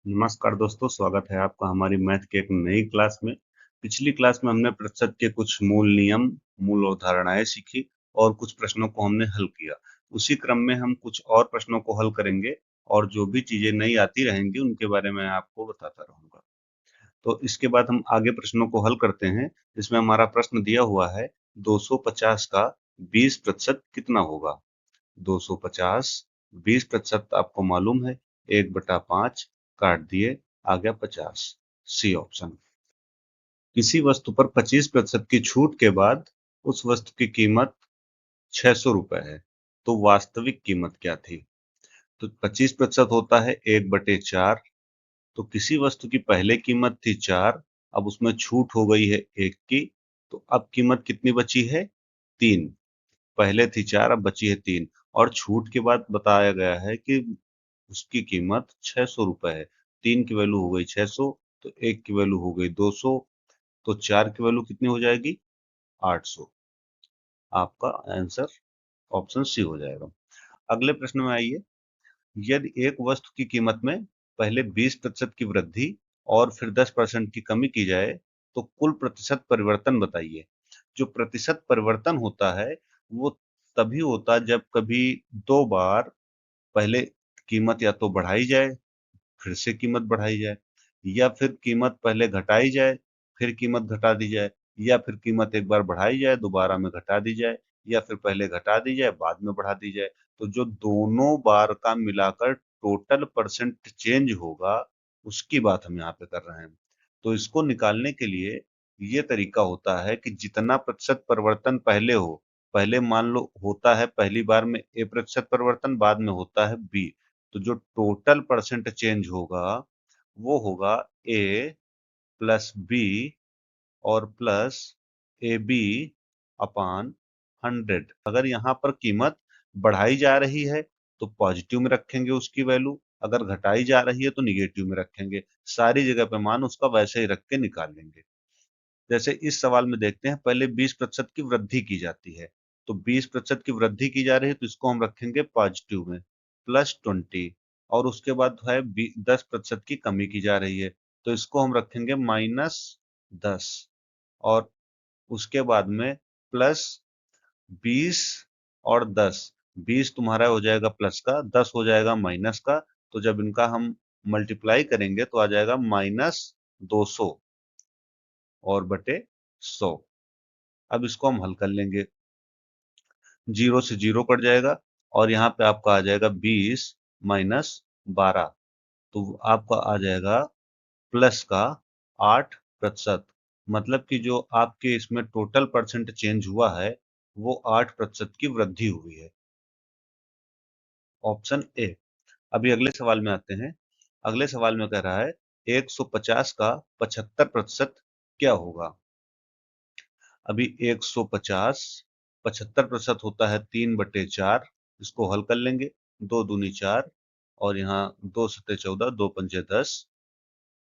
नमस्कार दोस्तों, स्वागत है आपका हमारी मैथ की एक नई क्लास में। पिछली क्लास में हमने प्रतिशत के कुछ मूल नियम, मूल अवधारणाएं सीखी और कुछ प्रश्नों को हमने हल किया। उसी क्रम में हम कुछ और प्रश्नों को हल करेंगे और जो भी चीजें नई आती रहेंगी उनके बारे में आपको बताता रहूंगा। तो इसके बाद हम आगे प्रश्नों को हल करते हैं। इसमें हमारा प्रश्न दिया हुआ है 250 का 20% कितना होगा। 250 20% आपको मालूम है 1/5 काट दिए, आ गया 50। C option. किसी वस्तु पर 25% की छूट के बाद उस वस्तु की कीमत 600 रुपए है, तो वास्तविक कीमत क्या थी। तो 25% होता है 1/4। तो किसी वस्तु की पहले कीमत थी 4, अब उसमें छूट हो गई है 1 की, तो अब कीमत कितनी बची है 3। पहले थी 4, अब बची है 3 और छूट के बाद बताया गया है कि उसकी कीमत 600 रुपए है। 3 की वैल्यू हो गई 600, तो 1 की वैल्यू हो गई 200, तो 4 की वैल्यू कितनी हो जाएगी 800। आपका आंसर ऑप्शन सी हो जाएगा। अगले प्रश्न में आइए। यदि एक वस्तु की कीमत में पहले 20% की वृद्धि और फिर 10% की कमी की जाए तो कुल प्रतिशत परिवर्तन बताइए। जो प्रतिशत परिवर्तन होता है वो तभी होता है जब कभी दो बार पहले कीमत या तो बढ़ाई जाए, फिर से कीमत बढ़ाई जाए, या फिर कीमत पहले घटाई जाए, फिर कीमत घटा दी जाए, या फिर कीमत एक बार बढ़ाई जाए दोबारा में घटा दी जाए, या फिर पहले घटा दी जाए बाद में बढ़ा दी जाए। तो जो दोनों बार का मिलाकर टोटल परसेंट चेंज होगा उसकी बात हम यहाँ पे कर रहे हैं। तो इसको निकालने के लिए ये तरीका होता है कि जितना प्रतिशत परिवर्तन पहले हो, पहले मान लो होता है पहली बार में A% परिवर्तन, बाद में होता है B, तो जो टोटल परसेंट चेंज होगा वो होगा A प्लस B और प्लस AB अपान 100। अगर यहाँ पर कीमत बढ़ाई जा रही है तो पॉजिटिव में रखेंगे उसकी वैल्यू, अगर घटाई जा रही है तो निगेटिव में रखेंगे। सारी जगह पे मान उसका वैसे ही रख के निकाल लेंगे। जैसे इस सवाल में देखते हैं, पहले 20% की वृद्धि की जाती है, तो 20% की वृद्धि की जा रही है तो इसको हम रखेंगे पॉजिटिव में +20, और उसके बाद है 10% की कमी की जा रही है तो इसको हम रखेंगे -10, और उसके बाद में +20 और 10। 20 तुम्हारा हो जाएगा प्लस का, 10 हो जाएगा माइनस का, तो जब इनका हम मल्टीप्लाई करेंगे तो आ जाएगा -200 और बटे 100। अब इसको हम हल कर लेंगे। 0 से 0 कट जाएगा और यहाँ पे आपका आ जाएगा 20 माइनस 12, तो आपका आ जाएगा प्लस का 8%। मतलब कि जो आपके इसमें टोटल परसेंट चेंज हुआ है वो 8% की वृद्धि हुई है। Option A. अभी अगले सवाल में आते हैं। अगले सवाल में कह रहा है 150 का 75% क्या होगा। अभी 150 75% होता है 3/4। इसको हल कर लेंगे। 2 दूनी 4 और यहाँ 2 सत्ते 14, 2 पंजे 10,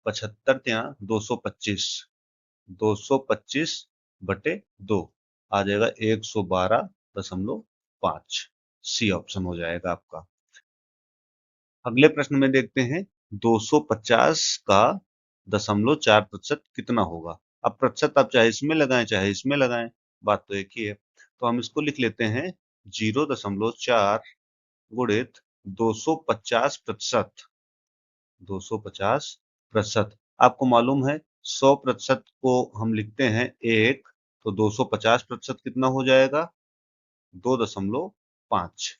75 यहाँ 225, 225/2 आ जाएगा 112.5। सी ऑप्शन हो जाएगा आपका। अगले प्रश्न में देखते हैं 250 का 0.4% कितना होगा। अब प्रतिशत आप चाहे इसमें लगाएं चाहे इसमें लगाएं, बात तो एक ही है। तो हम इसको लिख लेते हैं 0.4 गुणित 250%। 250%। आपको मालूम है 100% को हम लिखते हैं 1, तो 250% कितना हो जाएगा 2.5।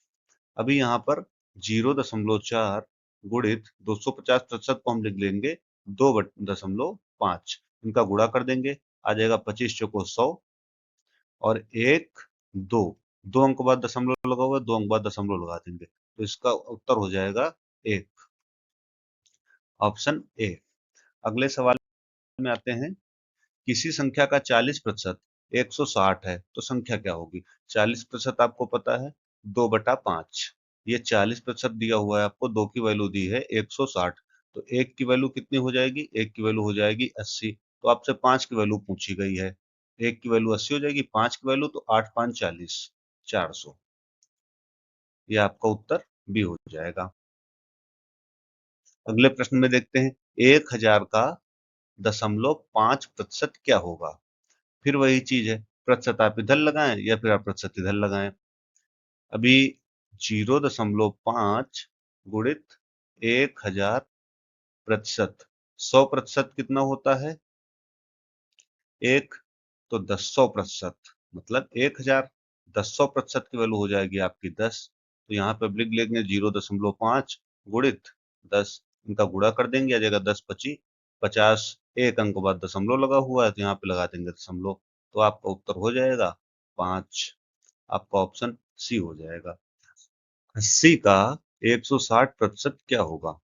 अभी यहाँ पर 0.4 गुणित 250% को हम लिख लेंगे 2.5। इनका गुणा कर देंगे, आ जाएगा 25 चौको 100 और 1 2, 2 अंक बाद दशमलव लगा हुआ, 2 अंक बाद दशमलव लगा देंगे, तो इसका उत्तर हो जाएगा 1। Option A. अगले सवाल में आते हैं। किसी संख्या का 40% 160 है तो संख्या क्या होगी। 40% आपको पता है 2/5। ये 40% दिया हुआ है आपको, 2 की वैल्यू दी है 160, तो 1 की वैल्यू कितनी हो जाएगी, 1 की वैल्यू हो जाएगी 80। तो आपसे 5 की वैल्यू पूछी गई है। 1 की वैल्यू 80 हो जाएगी, 5 की वैल्यू तो 8 5 40, 400। ये आपका उत्तर बी हो जाएगा। अगले प्रश्न में देखते हैं 1000 का 0.5% क्या होगा। फिर वही चीज है, प्रतिशत आप इधर लगाएं या फिर आप प्रतिशत इधर लगाएं। अभी 0.5 गुणित 1000 प्रतिशत, 100% कितना होता है? एक, तो 10 100%, मतलब 1000, 10 100% की वैल्यू हो जाएगी आपकी 10। तो यहाँ पे अब लिख लेंगे 0.5 गुणित 10, इनका गुणा कर देंगे, आ जाएगा 10 25 50, एक अंक बाद दशमलव लगा हुआ है तो यहाँ पे लगा देंगे दशमलव, तो आपका उत्तर हो जाएगा 5। आपका ऑप्शन सी हो जाएगा। 80 का 160% क्या होगा?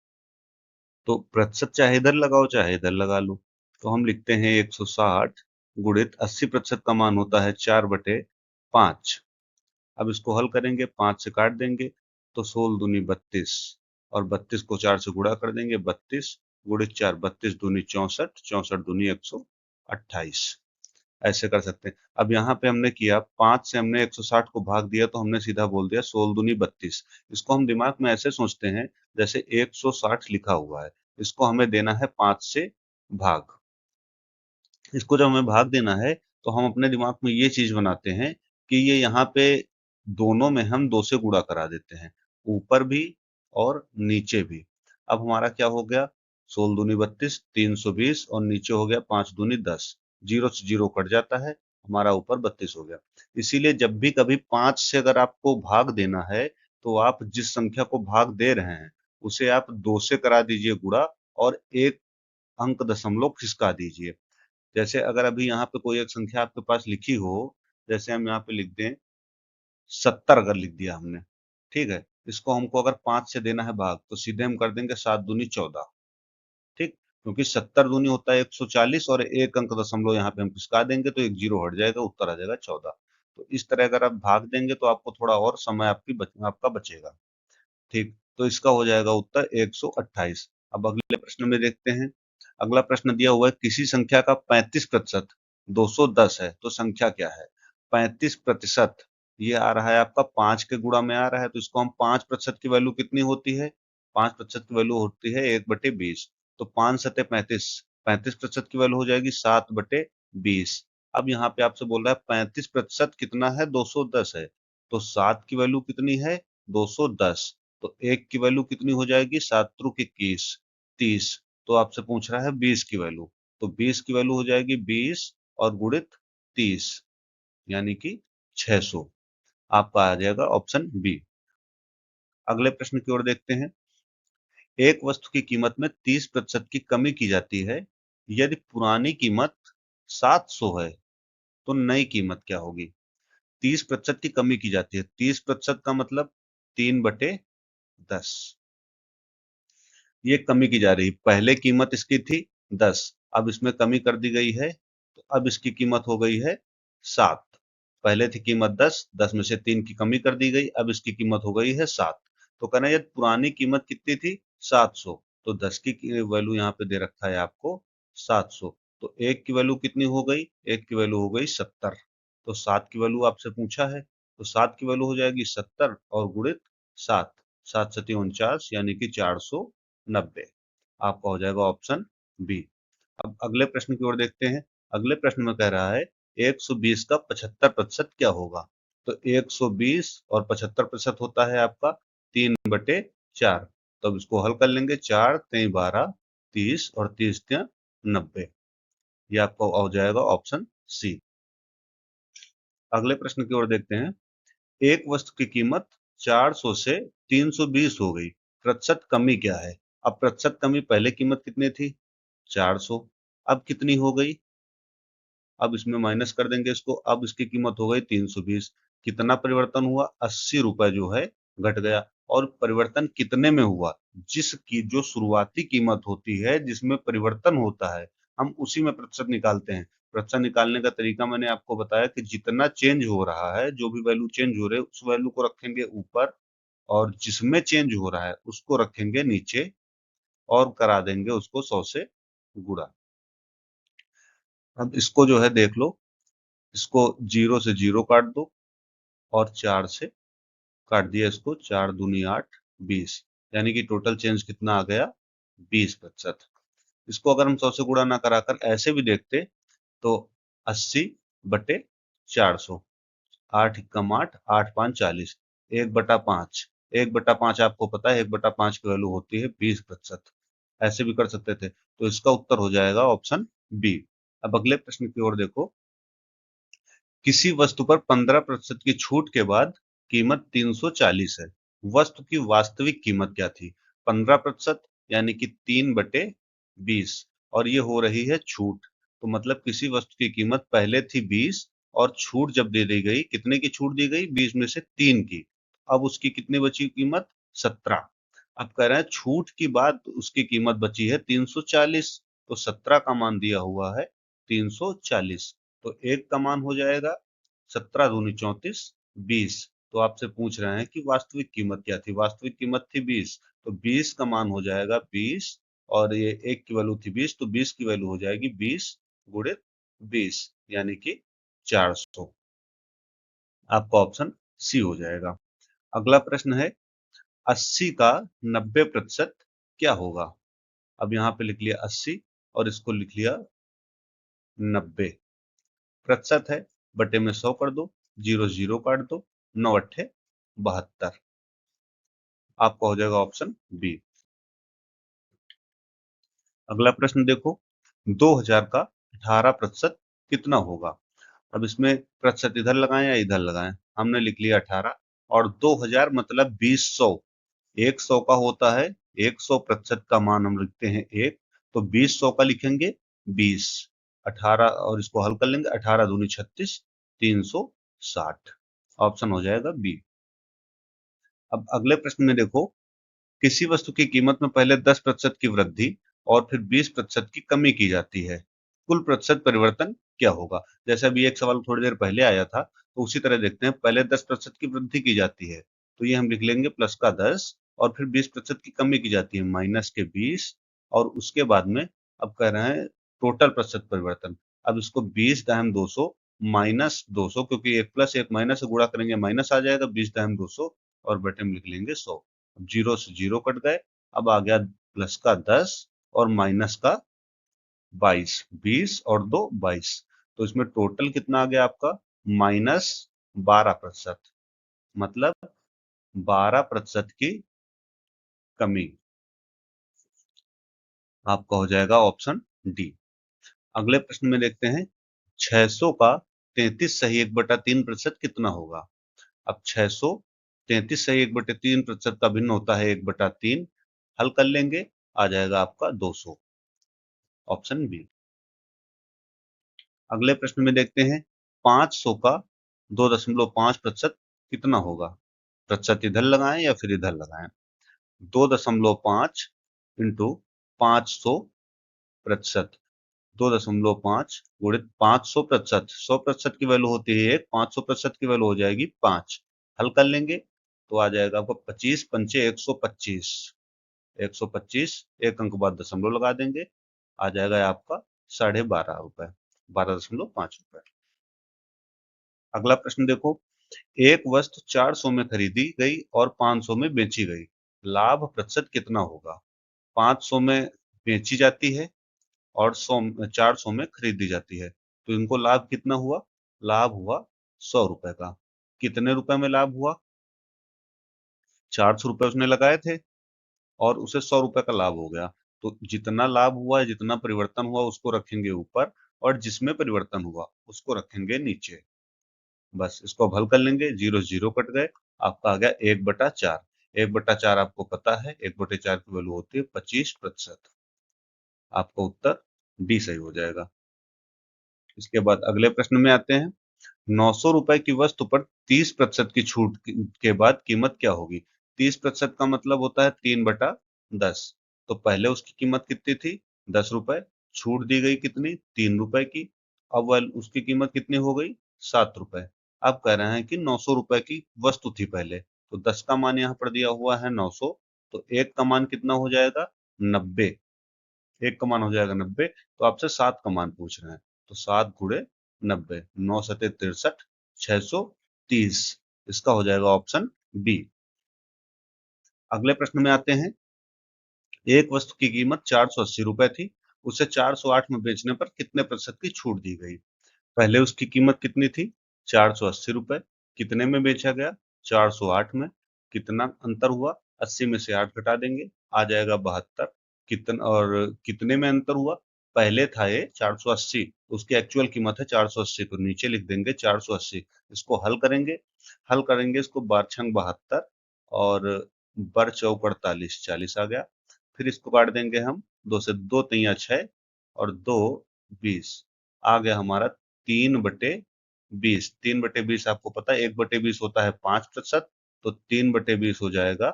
तो प्रतिशत चाहे इधर लगाओ चाहे इधर लगा लो। तो हम लिखते हैं 160 गुणित 80% का मान होता है 4/5। अब इसको हल करेंगे, 5 से काट देंगे तो 16 दूनी 32, और 32 को 4 से गुणा कर देंगे, 32 गुणित 4, 32 दूनी 64, 64 दूनी 128। ऐसे कर सकते हैं। अब यहाँ पे हमने किया 5 से हमने 160 को भाग दिया तो हमने सीधा बोल दिया 16 दूनी 32। इसको हम दिमाग में ऐसे सोचते हैं जैसे 160 लिखा हुआ है, इसको हमें देना है 5 से भाग। इसको जब हमें भाग देना है तो हम अपने दिमाग में ये चीज बनाते हैं कि ये यहाँ पे दोनों में हम 2 से गुणा करा देते हैं, ऊपर भी और नीचे भी। अब हमारा क्या हो गया, 16 दूनी 32, 320, और नीचे हो गया 5 दूनी 10, जीरो से जीरो कट जाता है, हमारा ऊपर 32 हो गया। इसीलिए जब भी कभी 5 से अगर आपको भाग देना है तो आप जिस संख्या को भाग दे रहे हैं उसे आप 2 से करा दीजिए गुणा, और एक अंक दशमलव खिसका दीजिए। जैसे अगर अभी यहाँ पे कोई एक संख्या आपके पास लिखी हो, जैसे हम यहाँ पे लिख दें 70, अगर लिख दिया हमने, ठीक है, इसको हमको अगर 5 से देना है भाग तो सीधे हम कर देंगे 7 दूनी 14, ठीक, क्योंकि 70 दूनी होता है 140, और एक अंक दशमलव यहाँ पे हम खिसका देंगे तो एक जीरो हट जाएगा, उत्तर आ जाएगा 14। तो इस तरह अगर आप भाग देंगे तो आपको थोड़ा और समय आपका बचेगा, ठीक। तो इसका हो जाएगा उत्तर 128। अब अगले प्रश्न में देखते हैं। अगला प्रश्न दिया हुआ है किसी संख्या का 35% 210 है तो संख्या क्या है? 35%, ये आ रहा है आपका 5 के गुणा में आ रहा है, तो इसको हम 5% की वैल्यू कितनी होती है? 5% की वैल्यू होती है 1/20, तो 5 सते 35, 35% की वैल्यू हो जाएगी 7/20। अब यहाँ पे आपसे बोल रहा है 35% कितना है? 210 है, तो 7 की वैल्यू कितनी है? 210। तो एक की वैल्यू कितनी हो जाएगी? 7 त्रुक 21, 30। तो आपसे पूछ रहा है 20 की वैल्यू, तो 20 की वैल्यू हो जाएगी 20 और गुणित 30, यानी कि 600। आपका आ जाएगा ऑप्शन बी। अगले प्रश्न की ओर देखते हैं। एक वस्तु की कीमत में 30% की कमी की जाती है, यदि पुरानी कीमत 700 है तो नई कीमत क्या होगी? 30% की कमी की जाती है, 30% का मतलब 3/10, ये कमी की जा रही। पहले कीमत इसकी थी 10, अब इसमें कमी कर दी गई है, तो अब इसकी कीमत हो गई है 7। पहले थी कीमत 10, 10 में से 3 की कमी कर दी गई, अब इसकी कीमत हो गई है 7। तो कहना है पुरानी कीमत कितनी थी? 700, तो 10 की वैल्यू यहाँ पे दे रखा है आपको 700, तो एक की वैल्यू कितनी हो गई? एक की वैल्यू हो गई 70। तो 7 की वैल्यू आपसे पूछा है, तो 7 की वैल्यू हो जाएगी 70 और गुणित 7, 7 सती 49, यानी कि 490। आपका हो जाएगा ऑप्शन बी। अब अगले प्रश्न की ओर देखते हैं। अगले प्रश्न में कह रहा है 120 का 75% क्या होगा? तो 120 और 75% होता है आपका 3/4। तो अब इसको हल कर लेंगे, 4 3 12, 30, और 30 3 90। ये आपका हो जाएगा ऑप्शन सी। अगले प्रश्न की ओर देखते हैं। एक वस्तु की कीमत 400 से 320 हो गई, प्रतिशत कमी क्या है? अब प्रतिशत कमी, पहले कीमत कितनी थी? 400, अब कितनी हो गई? अब इसमें माइनस कर देंगे इसको, अब इसकी कीमत हो गई 320। कितना परिवर्तन हुआ? 80 रुपए जो है घट गया। और परिवर्तन कितने में हुआ? जिसकी जो शुरुआती कीमत होती है, जिसमें परिवर्तन होता है, हम उसी में प्रतिशत निकालते हैं। प्रतिशत निकालने का तरीका मैंने आपको बताया कि जितना चेंज हो रहा है, जो भी वैल्यू चेंज हो रही है, उस वैल्यू को रखेंगे ऊपर, और जिसमें चेंज हो रहा है उसको रखेंगे नीचे, और करा देंगे उसको 100 से गुणा। अब इसको जो है देख लो, इसको 0 से 0 काट दो, और 4 से काट दिया इसको, 4 दूनी 8, 20, यानी कि टोटल चेंज कितना आ गया? 20%। इसको अगर हम 100 से गुणा ना कराकर ऐसे भी देखते तो 80/400, 8 × 8, 8×5 = 40, 1/5, 1/5 आपको पता है 1/5 की वैल्यू होती है 20%। ऐसे भी कर सकते थे, तो इसका उत्तर हो जाएगा ऑप्शन बी। अब अगले प्रश्न की ओर देखो। किसी वस्तु पर 15% की छूट के बाद कीमत 340 है, वस्तु की वास्तविक कीमत क्या थी? 15% यानी कि 3/20, और ये हो रही है छूट, तो मतलब किसी वस्तु की कीमत पहले थी 20 और छूट जब दे दी गई, कितने की छूट दी गई? 20 में से 3 की। अब उसकी कितनी बची कीमत? 17। अब कह रहे हैं छूट की बाद उसकी कीमत बची है 340, तो 17 का मान दिया हुआ है 340, तो 1 का मान हो जाएगा 17 दूनी 34, 20। तो आपसे पूछ रहे हैं कि वास्तविक कीमत क्या थी? वास्तविक कीमत थी 20, तो 20 का मान हो जाएगा 20, और ये 1 की वैल्यू थी 20, तो 20 की वैल्यू हो जाएगी 20 गुणित 20 यानी कि 400। आपका ऑप्शन सी हो जाएगा। अगला प्रश्न है 80 का 90% क्या होगा? अब यहाँ पे लिख लिया 80 और इसको लिख लिया 90। प्रतिशत है, बटे में 100 कर दो, 0 0 काट दो, 9 अट्ठे 72। आपका हो जाएगा ऑप्शन बी। अगला प्रश्न देखो, 2000 का 18% कितना होगा? अब इसमें प्रतिशत इधर लगाएं या इधर लगाएं? हमने लिख लिया 18, और 2000 मतलब 2000, 100 का होता है 100%, का मान हम लिखते हैं 1, तो 2000 का लिखेंगे 20, 18 और इसको हल कर लेंगे, 18 दूनी 36, 360। ऑप्शन हो जाएगा बी। अब अगले प्रश्न में देखो, किसी वस्तु की कीमत में पहले 10% की वृद्धि और फिर 20% की कमी की जाती है, कुल प्रतिशत परिवर्तन क्या होगा? जैसे अभी एक सवाल थोड़ी देर पहले आया था, तो उसी तरह देखते हैं। पहले 10% की वृद्धि की जाती है, तो ये हम लिख लेंगे प्लस का 10, और फिर 20% की कमी की जाती है माइनस के 20, और उसके बाद में अब कह रहे हैं टोटल प्रतिशत परिवर्तन। अब इसको 20 दाहम 200 माइनस 200, क्योंकि एक प्लस एक माइनस से गुणा करेंगे माइनस आ जाएगा, 20 दाहम 200, और बटे में लिख लेंगे 100। जीरो से जीरो कट गए, अब आ गया प्लस का 10 और माइनस का 22, 20 और 2 22, तो इसमें टोटल कितना आ गया आपका? -12%, मतलब 12% की कमी। आपका हो जाएगा ऑप्शन डी। अगले प्रश्न में देखते हैं, 600 का 33 सही 1/3% कितना होगा? अब 600 33 सही 1/3% का भिन्न होता है 1/3, हल कर लेंगे, आ जाएगा आपका 200। Option B. अगले प्रश्न में देखते हैं, 500 का 2.5% कितना होगा? प्रतिशत इधर लगाएं या फिर इधर लगाएं? 2.5 इंटू 500%, 2.5 गुणित 500%, 100% की वैल्यू होती है 1, 500% की वैल्यू हो जाएगी 5। हल कर लेंगे तो आ जाएगा आपको 25 पंचे 125, 125, एक अंक बाद दशमलव लगा देंगे, आ जाएगा आपका 12.5 रुपए, 12.5 रुपए। अगला प्रश्न देखो, एक वस्तु 400 में खरीदी गई और 500 में बेची गई, लाभ प्रतिशत कितना होगा? 500 में बेची जाती है और 400 में खरीदी जाती है, तो इनको लाभ कितना हुआ? लाभ हुआ 100 रुपए का। कितने रुपए में लाभ हुआ? 400 रुपए उसने लगाए थे और उसे 100 रुपए का लाभ हो गया, तो जितना लाभ हुआ है, जितना परिवर्तन हुआ, उसको रखेंगे ऊपर, और जिसमें परिवर्तन हुआ उसको रखेंगे नीचे। बस इसको अब हल कर लेंगे, जीरो जीरो कट गए, आपका आ गया 1/4। 1/4 आपको पता है, 1/4 की वैल्यू होती है 25%। आपका उत्तर डी सही हो जाएगा। इसके बाद अगले प्रश्न में आते हैं, 900 रुपए की वस्तु पर 30% की छूट के बाद कीमत क्या होगी? 30% का मतलब होता है 3/10, तो पहले उसकी कीमत कितनी थी? 10 रुपए, छूट दी गई कितनी? 3 रुपए की, अब वह उसकी कीमत कितनी हो गई? 7 रुपए। अब कह रहे हैं कि 900 रुपए की वस्तु थी पहले, तो 10 का मान यहाँ पर दिया हुआ है 900, तो एक का मान कितना हो जाएगा? 90। एक का मान हो जाएगा 90, तो आपसे 7 का मान पूछ रहे हैं, तो 7 × 90, 9×7 = 63, 630। इसका हो जाएगा ऑप्शन बी। अगले प्रश्न में आते हैं, एक वस्तु की कीमत 480 रुपए थी, उसे 408 में बेचने पर कितने प्रतिशत की छूट दी गई? पहले उसकी कीमत कितनी थी? 480 रुपए। कितने में बेचा गया? 408 में। कितना अंतर हुआ? 80 में से 8 घटा देंगे, आ जाएगा 72। कितना और कितने में अंतर हुआ? पहले था ये 480, उसकी एक्चुअल कीमत है 480, तो नीचे लिख देंगे 480। इसको हल करेंगे इसको, बार छंग 72 और बर चौक 48, 40 आ गया। फिर इसको काट देंगे हम, दो से, दो तिया 6 और दो 20, आ गया हमारा 3/20। 3/20 आपको पता है 1/20 होता है 5%, तो 3/20 हो जाएगा,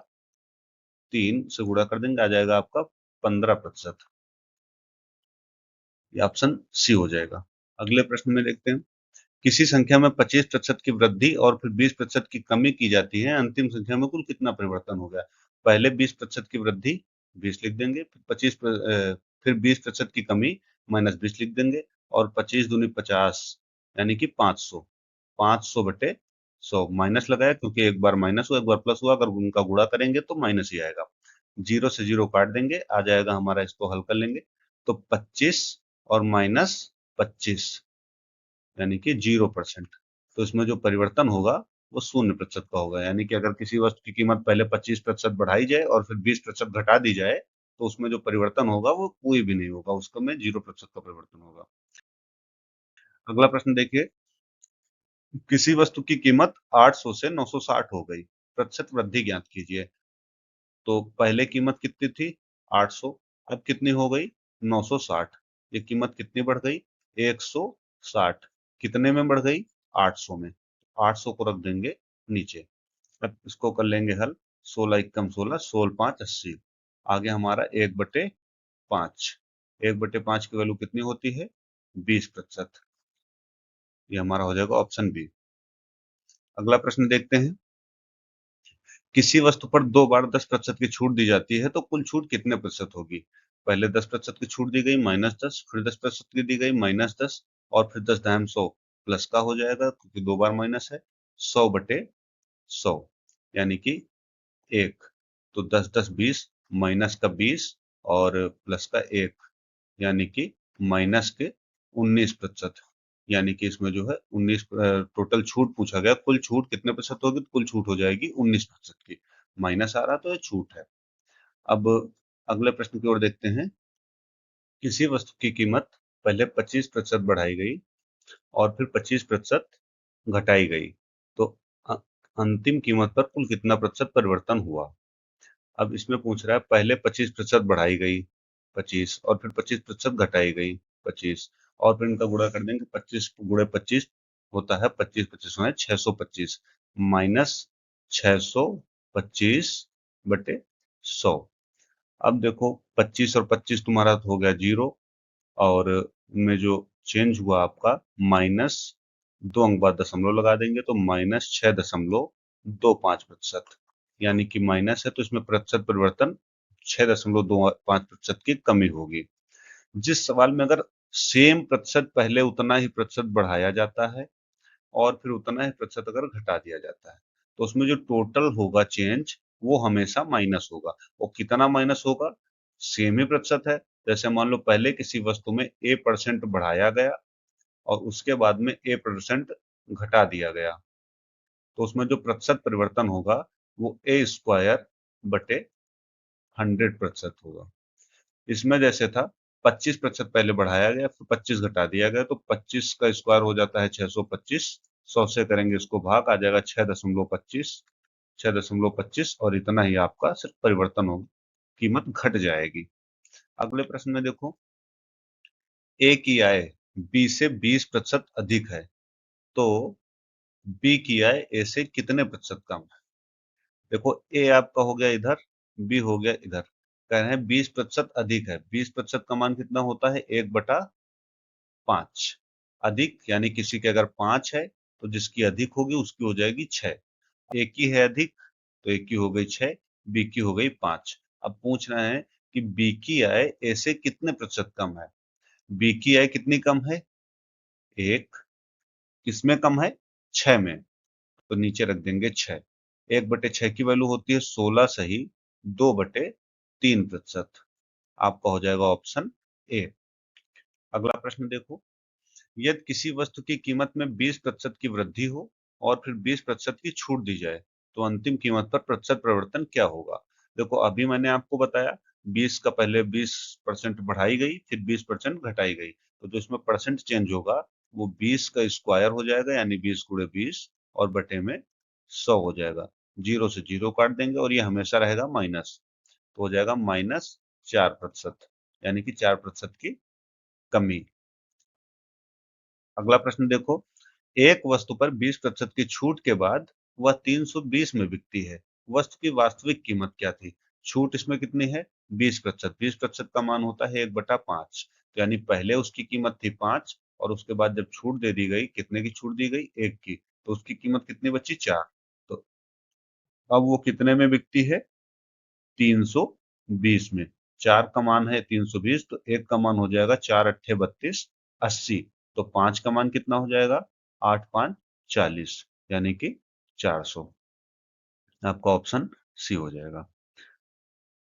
3 से गुणा कर देंगे, आ जाएगा आपका 15%। ये ऑप्शन सी हो जाएगा। अगले प्रश्न में देखते हैं, किसी संख्या में 25% की वृद्धि और फिर 20% की कमी की जाती है, अंतिम संख्या में कुल कितना परिवर्तन हो गया? पहले 20% की वृद्धि 20 लिख देंगे, फिर 20% की कमी -20 लिख देंगे, और 25 दूनी 50 यानी कि 500। 500 बटे 100 माइनस लगाया, क्योंकि एक बार माइनस हुआ एक बार प्लस हुआ, अगर उनका गुणा करेंगे तो माइनस ही आएगा। जीरो से जीरो काट देंगे, आ जाएगा हमारा, इसको हल कर लेंगे तो 25 और -25 यानी कि 0%। तो इसमें जो परिवर्तन होगा वो 0% का होगा, यानी कि अगर किसी वस्तु की कीमत पहले 25% बढ़ाई जाए और फिर 20% घटा दी जाए, तो उसमें जो परिवर्तन होगा वो कोई भी नहीं होगा, उसका में 0% का परिवर्तन होगा। अगला प्रश्न देखिए, किसी वस्तु की कीमत 800 से 960 हो गई, प्रतिशत वृद्धि ज्ञात कीजिए। तो पहले कीमत कितनी थी? 800। अब कितनी हो गई? 960। ये कीमत कितनी बढ़ गई? 160। कितने में बढ़ गई? 800 में। 800 को रख देंगे नीचे। अब इसको कर लेंगे हल, 16 एकम 16, 16 5 80। आगे हमारा 1/5। 1/5 की वैल्यू कितनी होती है? 20%। ये हमारा हो जाएगा ऑप्शन बी। अगला प्रश्न देखते हैं, किसी वस्तु पर 2 बार 10% की छूट दी जाती है, तो कुल छूट कितने प्रतिशत होगी? पहले 10% की छूट दी गई, -10, फिर 10% की दी गई, -10, और फिर 10 दाहम 100 प्लस का हो जाएगा, क्योंकि 2 बार माइनस है। 100/100 यानी कि 1। तो 10-10 20, माइनस का 20 और प्लस का 1, यानी कि माइनस के 19%। यानी कि इसमें जो है 19 टोटल छूट पूछा गया, कुल छूट कितने प्रतिशत होगी? तो कुल छूट हो जाएगी 19% की। माइनस आ रहा तो ये छूट है। अब अगले प्रश्न की ओर देखते हैं, किसी वस्तु की कीमत पहले 25% बढ़ाई गई और फिर 25% घटाई गई, तो अ- अंतिम कीमत पर कुल कितना प्रतिशत परिवर्तन हुआ? अब इसमें पूछ रहा है, पहले 25% बढ़ाई गई 25, और फिर 25% घटाई गई 25, और फिर इनका गुणा कर देंगे, 25 गुणे 25 होता है 25, 25 है 625, माइनस 625/100। अब देखो 25 और 25 तुम्हारा हो गया 0, और में जो चेंज हुआ आपका, माइनस 2 अंक बाद दशमलव लगा देंगे, तो -6.25%। यानी कि माइनस है तो इसमें प्रतिशत परिवर्तन 6.25% की कमी होगी। जिस सवाल में अगर सेम प्रतिशत पहले उतना ही प्रतिशत बढ़ाया जाता है और फिर उतना ही प्रतिशत अगर घटा दिया जाता है, तो उसमें जो टोटल होगा चेंज वो हमेशा माइनस होगा। और कितना माइनस होगा? सेम ही प्रतिशत है। जैसे मान लो पहले किसी वस्तु में a% बढ़ाया गया और उसके बाद में a% घटा दिया गया, तो उसमें जो प्रतिशत परिवर्तन होगा वो a² बटे 100% होगा। इसमें जैसे था 25% पहले बढ़ाया गया, फिर 25 घटा दिया गया, तो 25 का स्क्वायर हो जाता है 625। 100 से करेंगे इसको भाग, आ जाएगा 6.25, 6.25, और इतना ही आपका सिर्फ परिवर्तन होगा, कीमत घट जाएगी। अगले प्रश्न में देखो, ए की आय बी से 20% अधिक है, तो बी की आय ए से कितने प्रतिशत कम है? देखो ए आपका हो गया इधर, बी हो गया इधर, कह रहे हैं 20% अधिक है। 20% का मान कितना होता है? 1/5। अधिक यानी किसी के अगर 5 है तो जिसकी अधिक होगी उसकी हो जाएगी 6। एक की है अधिक, तो एक की हो गई 6, बी की हो गई 5। अब पूछ रहे हैं कि बी की आय ए से कितने प्रतिशत कम है? बी की आय कितनी कम है? 1। किसमें कम है? 6 में। तो नीचे रख देंगे 6। 1/6 की वैल्यू होती है 16 सही, 2/6 3%। आपका हो जाएगा ऑप्शन ए। अगला प्रश्न देखो, यदि किसी वस्तु की कीमत में 20% की वृद्धि हो और फिर 20% की छूट दी जाए तो अंतिम कीमत पर प्रतिशत परिवर्तन क्या होगा। देखो अभी मैंने आपको बताया 20 का पहले 20% बढ़ाई गई फिर 20% घटाई गई, तो जो इसमें परसेंट चेंज होगा वो 20 का स्क्वायर हो जाएगा यानी 20 गुणे 20 और बटे में 100 हो जाएगा। जीरो से जीरो काट देंगे और ये हमेशा रहेगा माइनस, तो हो जाएगा -4%, यानी कि 4% की कमी। अगला प्रश्न देखो, एक वस्तु पर 20% की छूट के बाद वह 320 में बिकती है, वस्तु की वास्तविक कीमत क्या थी। छूट इसमें कितनी है 20%, 20% का मान होता है 1/5, तो यानी पहले उसकी कीमत थी 5 और उसके बाद जब छूट दे दी गई, कितने की छूट दी गई 1 की, तो उसकी कीमत कितनी बची 4। तो अब वो कितने में बिकती है 320 में। 4 का मान है 320, तो 1 का मान हो जाएगा 4 अट्ठे 32 80, तो 5 का मान कितना हो जाएगा 8 5 40, यानी कि 400। आपका ऑप्शन सी हो जाएगा।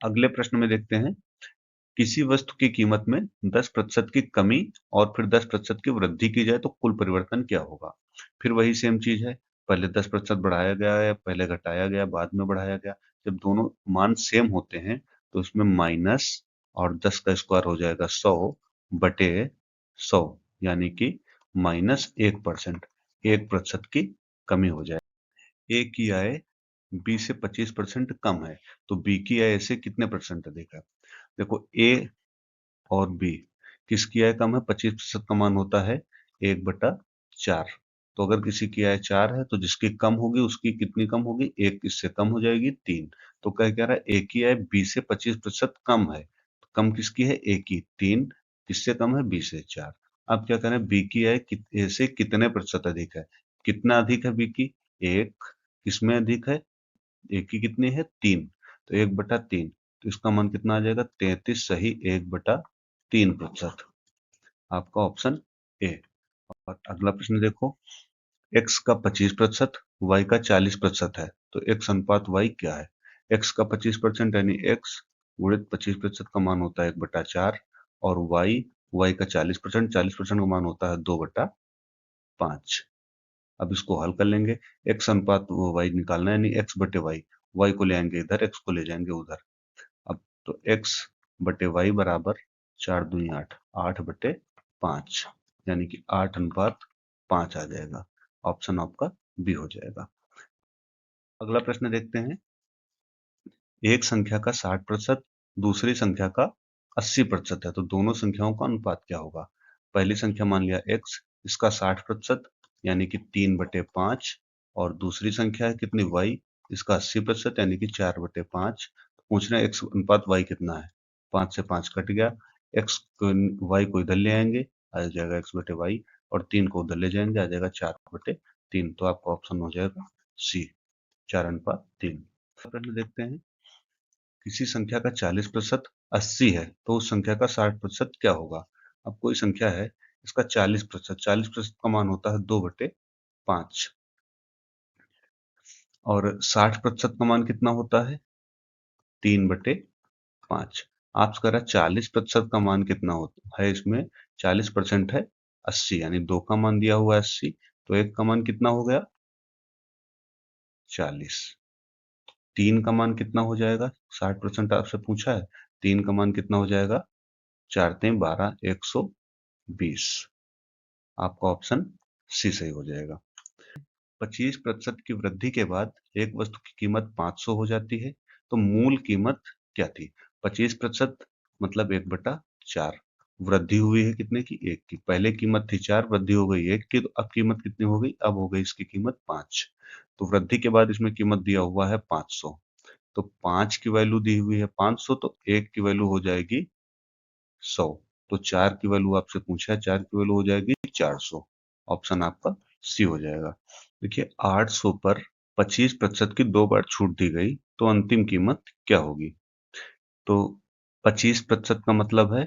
अगले प्रश्न में देखते हैं, किसी वस्तु की कीमत में 10% की कमी और फिर 10% की वृद्धि की जाए तो कुल परिवर्तन क्या होगा। फिर वही सेम चीज है, पहले 10% बढ़ाया गया है, पहले घटाया गया, बाद में बढ़ाया गया। जब दोनों मान सेम होते हैं तो इसमें माइनस और 10 का स्क्वायर हो जाएगा 100 बटे 100, यानी कि -1%, 1% की कमी हो जाए। ए की आय बी से 25% कम है तो बी की आय से कितने परसेंट अधिक है। देखो ए और बी किसकी आय कम है, 25% का मान होता है 1/4, तो अगर किसी की आय 4 है तो जिसकी कम होगी उसकी कितनी कम होगी, 1 इससे कम हो जाएगी 3। तो कह रहा है ए की आय बी से 25% कम है, तो कम किसकी है ए की, 3 किससे कम है बी से 4। अब क्या करें, बी की आय ए से कितने प्रतिशत अधिक है, कितना अधिक है बी की, 1, किसमें अधिक है ए की कितनी है 3, तो 1/3, तो इसका मान कितना आ जाएगा 33 सही 1/3%। आपका ऑप्शन ए। और अगला प्रश्न देखो, x का 25%, y का 40% है तो x अनुपात y क्या है। x का 25% यानी x गुणित 25% का मान होता है 1/4 और y का 40%, 40% का मान होता है 2/5। अब इसको हल कर लेंगे, x अनुपात y निकालना है यानी x बटे y, y को ले आएंगे इधर, x को ले जाएंगे उधर। अब तो x बटे वाई बराबर 4 दूनी 8, 8/5, यानी कि 8:5 आ जाएगा। ऑप्शन आपका बी हो जाएगा। अगला प्रश्न देखते हैं, एक संख्या का 60%, दूसरी संख्या का 80% है तो दोनों संख्याओं का अनुपात क्या होगा। पहली संख्या मान लिया x, इसका 60% यानी कि 3/5, और दूसरी संख्या है कितनी y, इसका 80% यानी कि 4/5। पूछ रहे हैं x अनुपात y कितना है, 5 से 5 कट गया, y को इधर ले आएंगे आ जाएगा x बटे वाई, और 3 को उधर ले जाएंगे आ जाएगा 4/3, तो आपका ऑप्शन हो जाएगा सी, 4:3। प्रश्न देखते हैं, किसी संख्या का 40% 80 है तो उस संख्या का 60% क्या होगा। अब कोई संख्या है इसका 40%, 40% का मान होता है 2/5, और 60% का मान कितना होता है 3/5। आप कह रहा 40% का मान कितना होता है, इसमें 40% है 80, यानी 2 का मान दिया हुआ है 80, तो 1 का मान कितना हो गया 40। 3 का मान कितना हो जाएगा, 60% आपसे पूछा है, 3 का मान कितना हो जाएगा 4×3 = 12, 120। आपका ऑप्शन सी सही हो जाएगा। 25% की वृद्धि के बाद एक वस्तु की कीमत 500 हो जाती है तो मूल कीमत क्या थी। 25% मतलब 1/4, वृद्धि हुई है कितने की, 1 की। पहले कीमत थी 4, वृद्धि हो गई 1 की, तो अब कीमत कितनी हो गई, अब हो गई इसकी कीमत 5। तो वृद्धि के बाद इसमें कीमत दिया हुआ है 500, तो 5 की वैल्यू दी हुई है 500, तो 1 की वैल्यू हो जाएगी 100, तो 4 की वैल्यू आपसे पूछा है, 4 की वैल्यू हो जाएगी 400। ऑप्शन आपका सी हो जाएगा। देखिए 800 पर 25% की 2 बार छूट दी गई तो अंतिम कीमत क्या होगी। तो 25% का मतलब है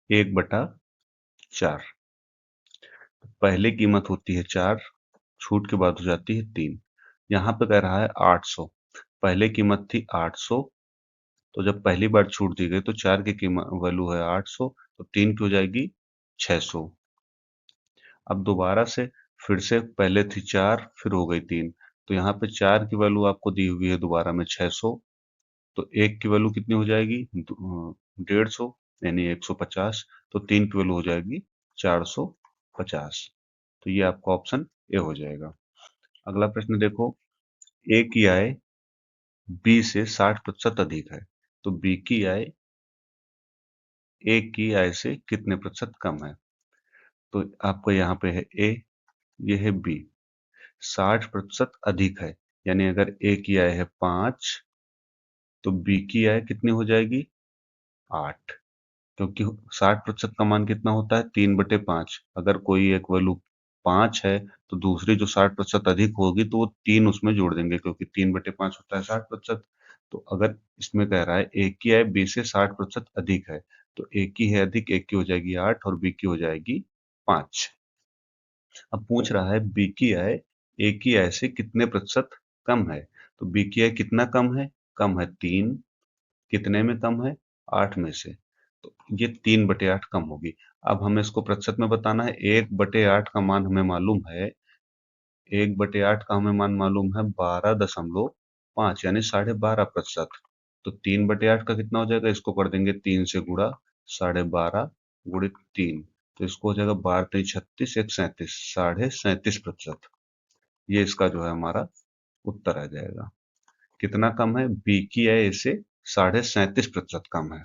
1/4, पहले कीमत होती है 4, छूट के बाद हो जाती है 3, यहाँ पे कह रहा है 800, पहले कीमत थी 800, तो जब पहली बार छूट दी गई तो 4 की कीमत वैल्यू है 800, तो 3 की हो जाएगी 600। अब दोबारा से फिर से पहले थी 4, फिर हो गई 3, तो यहाँ पे 4 की वैल्यू आपको दी हुई है दोबारा में 600, तो 1 की वैल्यू कितनी हो जाएगी 150, यानी 150, तो 3 की वैल्यू हो जाएगी 450। तो ये आपका ऑप्शन ए हो जाएगा। अगला प्रश्न देखो, ए की आय बी से 60% अधिक है, तो बी की आय ए की आय से कितने प्रतिशत कम है? तो आपको यहाँ पे है ए, ये है बी। 60% अधिक है, यानी अगर ए की आय है 5, तो बी की आय कितनी हो जाएगी 8, क्योंकि 60% का मान कितना होता है 3/5। अगर कोई एक वैल्यू 5 है, तो दूसरी जो 60% अधिक होगी तो वो 3 उसमें जोड़ देंगे, क्योंकि 3/5 होता है 60%। तो अगर इसमें कह रहा है ए की आय बी से 60% अधिक है, तो ए की है अधिक, ए की हो जाएगी 8 और बी की हो जाएगी 5। अब पूछ रहा है बी की आय ए की आय से कितने प्रतिशत कम है, तो बी की आय कितना कम है 3, कितने में कम है 8 में से, तो ये 3/8 कम होगी। अब हमें इसको प्रतिशत में बताना है। 1/8 का मान हमें मालूम है, 1/8 का हमें मान मालूम है 12.5, यानी 12.5%। तो 3/8 का कितना हो जाएगा, इसको कर देंगे 3 से गुणा, 12.5 गुणित 3, तो इसको हो जाएगा 12 3 36, 1 37, 37.5%। ये इसका जो है हमारा उत्तर आ जाएगा। कितना कम है, बी की आय ए से 37.5% कम है।